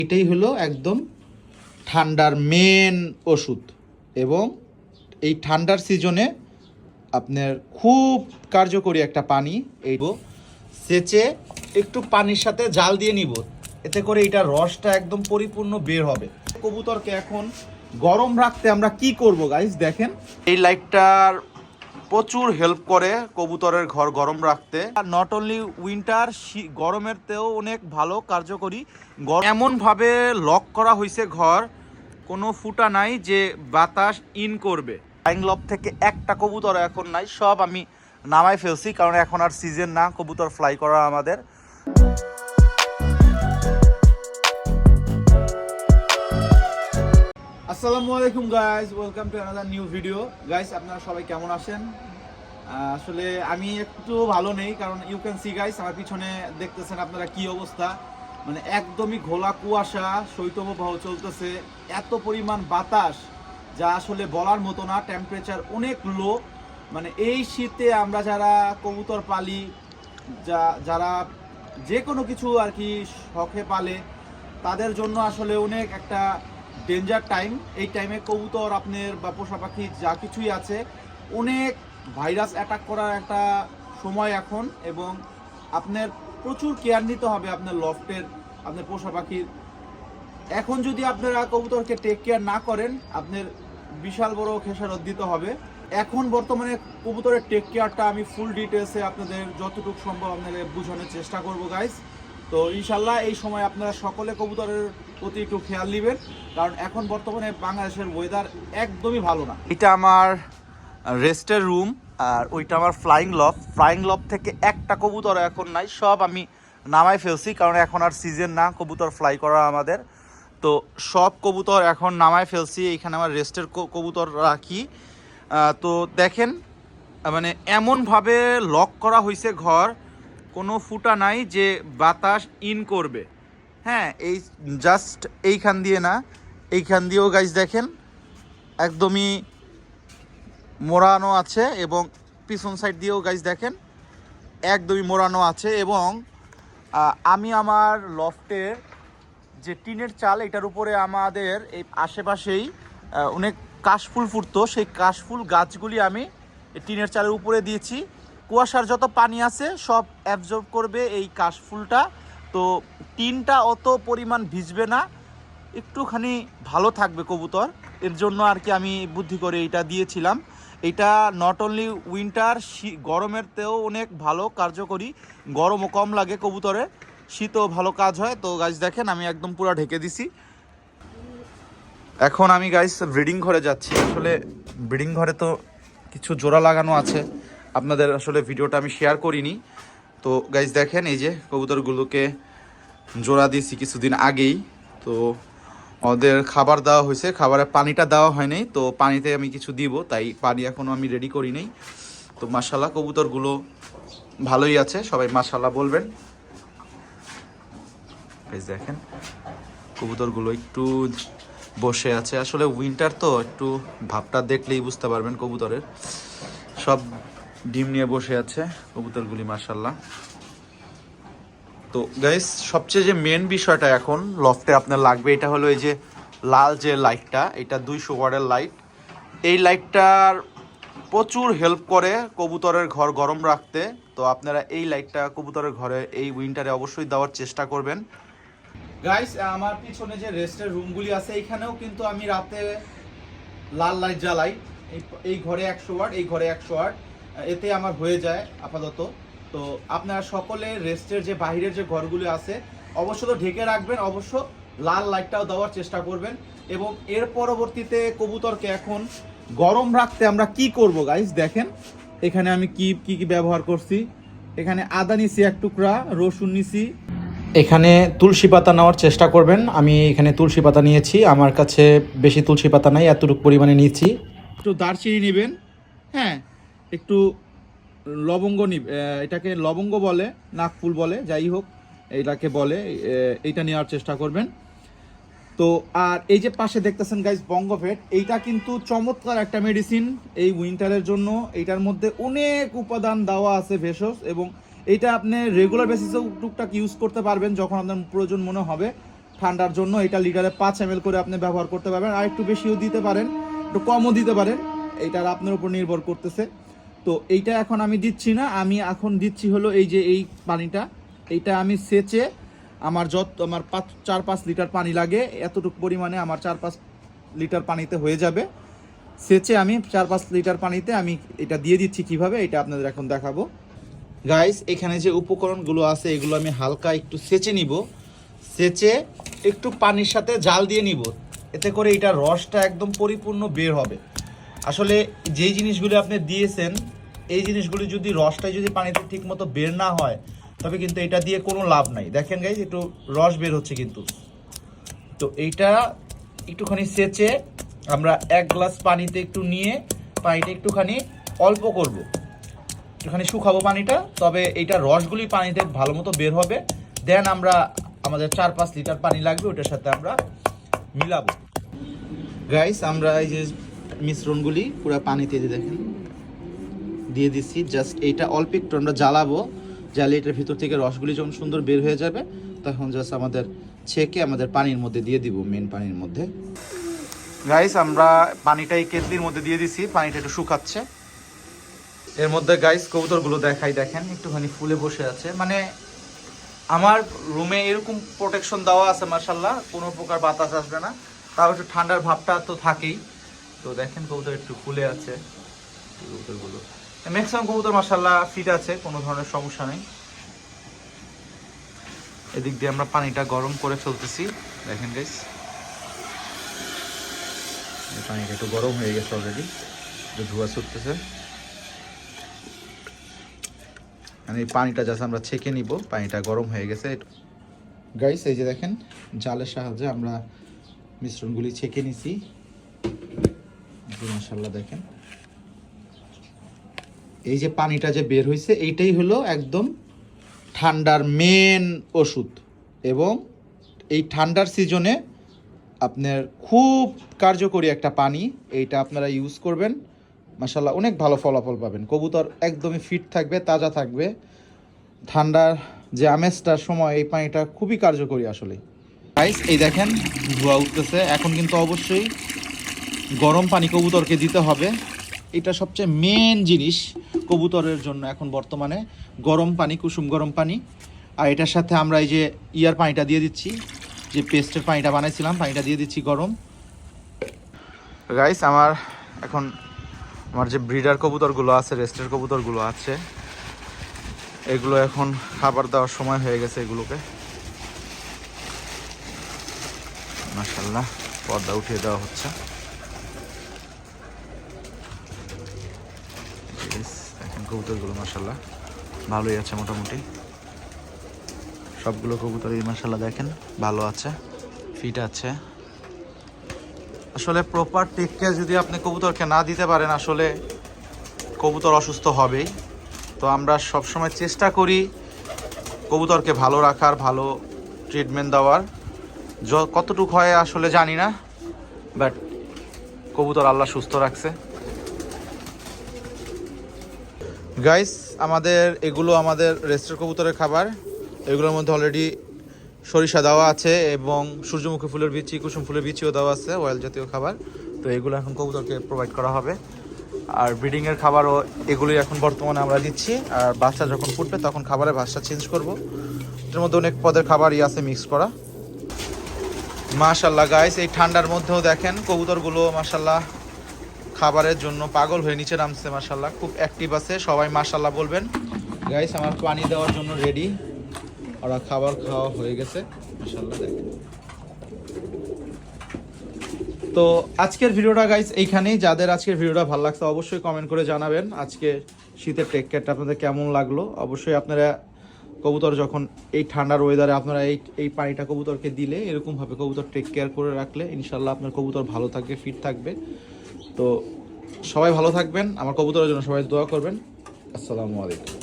এটাই হলো একদম ঠান্ডার মেন ওষুধ এবং এই ঠান্ডার সিজনে আপনার খুব কার্যকরী একটা পানি। এই সেচে একটু পানির সাথে জাল দিয়ে নিব, এতে করে এটা রসটা একদম পরিপূর্ণ বের হবে। কবুতরকে এখন গরম রাখতে আমরা কি করব গাইস দেখেন, এই লাইটটার প্রচুর হেল্প করে কবুতরের ঘর গরম রাখতে। নট অনলি উইন্টার, গরমের তেও অনেক ভালো কার্যকরী। এমনভাবে লক করা হয়েছে ঘর, কোনো ফুটা নাই যে বাতাস ইন করবে। ফ্লাইং লব থেকে একটা কবুতর এখন নাই, সব আমি নামাই ফেলছি, কারণ এখন আর সিজন না কবুতর ফ্লাই করা আমাদের। আসসালামু আলাইকুম guys, welcome to another new video. Guys আপনারা সবাই কেমন আছেন? আসলে আমি একটু ভালো নেই, কারণ ইউ ক্যান সি গাইস আমার পিছনে দেখতেছেন আপনারা কি অবস্থা। মানে একদমই ঘোলা কুয়াশা, শৈত্যপ্রবাহ চলতেছে, এত পরিমাণ বাতাস যা আসলে বলার মতো না। টেম্পারেচার অনেক লো। মানে এই শীতে আমরা যারা কবুতর পালি, যারা যে কোনো কিছু আর কি শখে পালে, তাদের জন্য আসলে অনেক একটা ডেঞ্জার টাইম। এই টাইমে কবুতর আপনার বা পোষা পাখি যা কিছুই আছে, অনেক ভাইরাস অ্যাটাক করার একটা সময় এখন, এবং আপনার প্রচুর কেয়ার নিতে হবে আপনার লফটের, আপনার পোষা পাখির। এখন যদি আপনারা কবুতরকে টেক কেয়ার না করেন, আপনার বিশাল বড় খেসারত দিতে হবে। এখন বর্তমানে কবুতরের টেক কেয়ারটা আমি ফুল ডিটেলসে আপনাদের যতটুকু সম্ভব আপনাদের বোঝানোর চেষ্টা করব গাইস। তো ইনশাল্লাহ এই সময় আপনারা সকলে কবুতরের প্রতি একটু খেয়াল নেবেন, কারণ এখন বর্তমানে বাংলাদেশের ওয়েদার একদমই ভালো না। এটা আমার রেস্টের রুম, আর ওইটা আমার ফ্লাইং লব থেকে একটা কবুতর এখন নাই, সব আমি নামাই ফেলছি, কারণ এখন আর সিজন না কবুতর ফ্লাই করা আমাদের। তো সব কবুতর এখন নামাই ফেলছি, এইখানে আমার রেস্টের কবুতর রাখি। তো দেখেন, মানে এমনভাবে লক করা হয়েছে ঘর, কোনো ফুটা নাই যে বাতাস ইন করবে। হ্যাঁ, এই জাস্ট এইখান দিয়ে না, এইখান দিয়েও গাইজ দেখেন একদমই মোড়ানো আছে, এবং পিছন সাইড দিয়েও গাইজ দেখেন একদমই মোড়ানো আছে। এবং আমি আমার লফটের যে টিনের চাল, এটার উপরে আমাদের এই আশেপাশেই অনেক কাশফুল ফুটতো, সেই কাশফুল গাছগুলি আমি টিনের চালের উপরে দিয়েছি। কুয়াশার যত পানি আছে সব অ্যাবজর্ব করবে এই কাশফুলটা, তো টিনটা অত পরিমাণ ভিজবে না, একটুখানি ভালো থাকবে কবুতর। এর জন্য আর কি আমি বুদ্ধি করে এটা দিয়েছিলাম। এটা নট অনলি উইন্টার, গরমের তেও অনেক ভালো কার্যকরী। গরমও কম লাগে কবুতরের, শীতও ভালো কাজ হয়। তো গাইস দেখেন আমি একদম পুরো ঢেকে দিছি। এখন আমি গাইস ব্রিডিং ঘরে যাচ্ছি। আসলে ব্রিডিং ঘরে তো কিছু জোড়া লাগানো আছে, আপনাদের আসলে ভিডিওটা আমি শেয়ার করিনি। তো গাইস দেখেন এই যে কবুতরগুলোকে জোড়া দিয়েছি কিছুদিন আগেই। তো ওদের খাবার দেওয়া হয়েছে, খাবারের পানিটা দেওয়া হয়নি, তো পানিতে আমি কিছু দিব, তাই পানি এখনও আমি রেডি করি নাই। তো মাশাআল্লাহ কবুতরগুলো ভালোই আছে, সবাই মাশাআল্লাহ বলবেন। দেখেন কবুতরগুলো একটু বসে আছে, আসলে উইন্টার তো একটু ভাবটা দেখলেই বুঝতে পারবেন। কবুতরের সব ডিম নিয়ে বসে আছে কবুতরগুলি মাশাআল্লাহ। তো গাইস সবচেয়ে যে মেন বিষয়টা এখন লফটে আপনার লাগবে, এটা হলো এই যে লাল যে লাইটটা, এটা 200 ওয়াটের লাইট। এই লাইটটার প্রচুর হেল্প করে কবুতরের ঘর গরম রাখতে। তো আপনারা এই লাইটটা কবুতরের ঘরে এই উইন্টারে অবশ্যই দেওয়ার চেষ্টা করবেন গাইস। আমার পিছনে যে রেস্টের রুমগুলি আছে, এইখানেও কিন্তু আমি রাতে লাল লাইট জ্বালাই। এই ঘরে 100 ওয়াট, এই ঘরে 100 ওয়াট, এতে আমার হয়ে যায় আপাতত। তো আপনারা সকলে রেস্টের যে বাহিরের যে ঘরগুলি আছে অবশ্য তো ঢেকে রাখবেন, অবশ্য লাল লাইটটাও দেওয়ার চেষ্টা করবেন। এবং এর পরবর্তীতে কবুতরকে এখন গরম রাখতে আমরা কি করব গাইস দেখেন, এখানে আমি কি কি ব্যবহার করছি। এখানে আদা নিছি, এক টুকরা রসুন নিছি। এখানে তুলসী পাতা নেওয়ার চেষ্টা করবেন। আমি এখানে তুলসী পাতা নিয়েছি, আমার কাছে বেশি তুলসী পাতা নাই, এতটুকু পরিমাণে নিয়েছি। একটু দারচিনি নেবেন, হ্যাঁ, একটু লবঙ্গ এটাকে লবঙ্গ বলে, নাকফুল বলে, যাই হোক এটাকে বলে, এইটা নেওয়ার চেষ্টা করবেন। তো আর এই যে পাশে দেখতেছেন গাইস বঙ্গভেট, এইটা কিন্তু চমৎকার একটা মেডিসিন এই উইন্টারের জন্য। এইটার মধ্যে অনেক উপাদান দেওয়া আছে, ভেষজ, এবং এইটা আপনি রেগুলার বেসিসেও টুকটাক ইউজ করতে পারবেন যখন আপনার প্রয়োজন মনে হবে। ঠান্ডার জন্য এটা লিটারে 5 ml করে আপনি ব্যবহার করতে পারবেন, আর একটু বেশিও দিতে পারেন, একটু কমও দিতে পারেন, এইটার আপনার উপর নির্ভর করতেছে। তো এইটা এখন আমি দিচ্ছি না, আমি এখন দিচ্ছি হলো এই যে এই পানিটা, এইটা আমি সেচে আমার আমার 4-5 লিটার পানি লাগে, এতটুকু পরিমাণে আমার 4-5 লিটার পানিতে হয়ে যাবে। সেচে আমি 4-5 লিটার পানিতে আমি এটা দিয়ে দিচ্ছি। কিভাবে এটা আপনাদের এখন দেখাবো। গাইস, এখানে যে উপকরণগুলো আছে এগুলো আমি হালকা একটু সেচে নিব, সেচে একটু পানির সাথে জাল দিয়ে নিব, এতে করে এটা রসটা একদম পরিপূর্ণ বের হবে। আসলে যেই জিনিসগুলো আপনি দিয়েছেন এই জিনিসগুলি যদি রসটাই যদি পানিতে ঠিক মতো বের না হয় তবে কিন্তু এটা দিয়ে কোনো লাভ নাই। দেখেন গাইস, একটু রস বের হচ্ছে কিন্তু। তো এইটা একটুখানি সেচে আমরা 1 গ্লাস পানিতে একটু নিয়ে পানিটা একটুখানি অল্প করব, একটুখানি শুকাবো পানিটা, তবে এইটা রসগুলি পানিতে ভালো মতো বের হবে। দেন আমরা আমাদের 4-5 লিটার পানি লাগবে, ওটার সাথে আমরা মিলাবো। গাইস, আমরা এই যে মিশ্রণগুলি পুরো পানিতে দিয়ে দেখেন দিয়ে দিচ্ছি। জাস্ট এইটা অল্প একটু আমরা জ্বালাবো, জ্বালিয়ে এটার ভিতর থেকে রসগুলি যখন সুন্দর বের হয়ে যাবে তখন জাস্ট আমাদের ছেঁকে আমাদের পানির মধ্যে দিয়ে দিব, মেন পানির মধ্যে। গাইস, আমরা পানিটা এই কেটলির মধ্যে দিয়ে দিছি, পানিটা একটু শুকাচ্ছে। এর মধ্যে গাইস কবুতরগুলো দেখাই, দেখেন একটুখানি ফুলে বসে আছে। মানে আমার রুমে এরকম প্রোটেকশন দেওয়া আছে মাশাআল্লাহ, কোনো প্রকার বাতাস আসবে না, তাও একটু ঠান্ডার ভাবটা তো থাকেই। তো দেখেন কবুতর একটু ফুলে আছে, কবুতরগুলো ম্যাক্সিমাম কবুতর মাশাআল্লাহ ফিট আছে, কোনো ধরনের সমস্যা নেই। এদিক দিয়ে আমরা পানিটা গরম করে ফেলতেছি। দেখেন গাইস, পানিটা একটু গরম হয়ে গেছে অলরেডি, একটু ধোঁয়া ছুটতেছে। মানে এই পানিটা জাস্ট আমরা ছেঁকে নিব, পানিটা গরম হয়ে গেছে। গাইস, এই যে দেখেন জালের সাহায্যে আমরা মিশ্রণগুলি ছেঁকে নিছি। মাশাআল্লাহ দেখেন এই যে পানিটা যে বের হয়েছে এইটাই হলো একদম ঠান্ডার মেন ওষুধ, এবং এই ঠান্ডার সিজনে আপনার খুব কার্যকরী একটা পানি। এইটা আপনারা ইউজ করবেন, মাশাআল্লাহ অনেক ভালো ফলাফল পাবেন। কবুতর একদমই ফিট থাকবে, তাজা থাকবে। ঠান্ডার যে আমেজটার সময় এই পানিটা খুবই কার্যকরী আসলে। গাইস, এই দেখেন ধোঁয়া উঠতেছে। এখন কিন্তু অবশ্যই গরম পানি কবুতরকে দিতে হবে, এটা সবচেয়ে মেন জিনিস কবুতরের জন্য এখন বর্তমানে, গরম পানি, কুসুম গরম পানি। আর এটার সাথে আমরা এই যে ইয়ার পানিটা দিয়ে দিচ্ছি, যে পেস্টের পানিটা বানাইছিলাম, পানিটা দিয়ে দিচ্ছি গরম। গাইস, আমার যে ব্রিডার কবুতরগুলো আছে, রেস্টের কবুতরগুলো আছে, এগুলো এখন খাবার দেওয়ার সময় হয়ে গেছে। এগুলোকে মাশাআল্লাহ পর্দা উঠিয়ে দেওয়া হচ্ছে। এখন কবুতরগুলো মাশাআল্লাহ ভালোই আছে, মোটামুটি সবগুলো কবুতরই মাশাআল্লাহ দেখেন ভালো আছে, ফিট আছে। আসলে প্রপার টেক কেয়ার যদি আপনি কবুতরকে না দিতে পারেন আসলে কবুতর অসুস্থ হবেই। তো আমরা সবসময় চেষ্টা করি কবুতরকে ভালো রাখার, ভালো ট্রিটমেন্ট দেওয়ার। কতটুকু হয় আসলে জানি না, বাট কবুতর আল্লাহ সুস্থ রাখছে। গাইস, এগুলো আমাদের রেস্টের কবুতরের খাবার। এগুলোর মধ্যে অলরেডি সরিষা দেওয়া আছে এবং সূর্যমুখী ফুলের বিচি, কুসুম ফুলের বিচিও দেওয়া আছে, অয়েল জাতীয় খাবার। তো এগুলো এখন কবুতরকে প্রোভাইড করা হবে। আর ব্রিডিংয়ের খাবারও এগুলোই এখন বর্তমানে আমরা দিচ্ছি। আর বাচ্চা যখন ফুটবে তখন খাবারের ভাষা চেঞ্জ করব। এটার মধ্যে অনেক পদের খাবারই আছে মিক্স করা। মাশাআল্লাহ গাইস, এই ঠান্ডার মধ্যেও দেখেন কবুতরগুলো মাশাআল্লাহ খাবারের জন্য পাগল হয়ে নিচে নামছে, মাশাআল্লাহ খুব অ্যাক্টিভ আছে। সবাই মাশাআল্লাহ বলবেন। গাইস, আমার পানি দেওয়ার জন্য রেডি, ওরা খাবার খাওয়া হয়ে গেছে মাশাআল্লাহ দেখেন। তো আজকের ভিডিওটা গাইস এইখানেই। যাদের আজকের ভিডিওটা ভালো লাগছে অবশ্যই কমেন্ট করে জানাবেন আজকে শীতের টেক কেয়ারটা আপনাদের কেমন লাগলো। অবশ্যই আপনারা কবুতর যখন এই ঠান্ডার ওয়েদারে আপনারা এই পানিটা কবুতরকে দিলে, এরকমভাবে কবুতর টেক কেয়ার করে রাখলে ইনশাল্লাহ আপনার কবুতর ভালো থাকবে, ফিট থাকবে। তো সবাই ভালো থাকবেন, আমার কবুতরের জন্য সবাই দোয়া করবেন। আসসালামু আলাইকুম।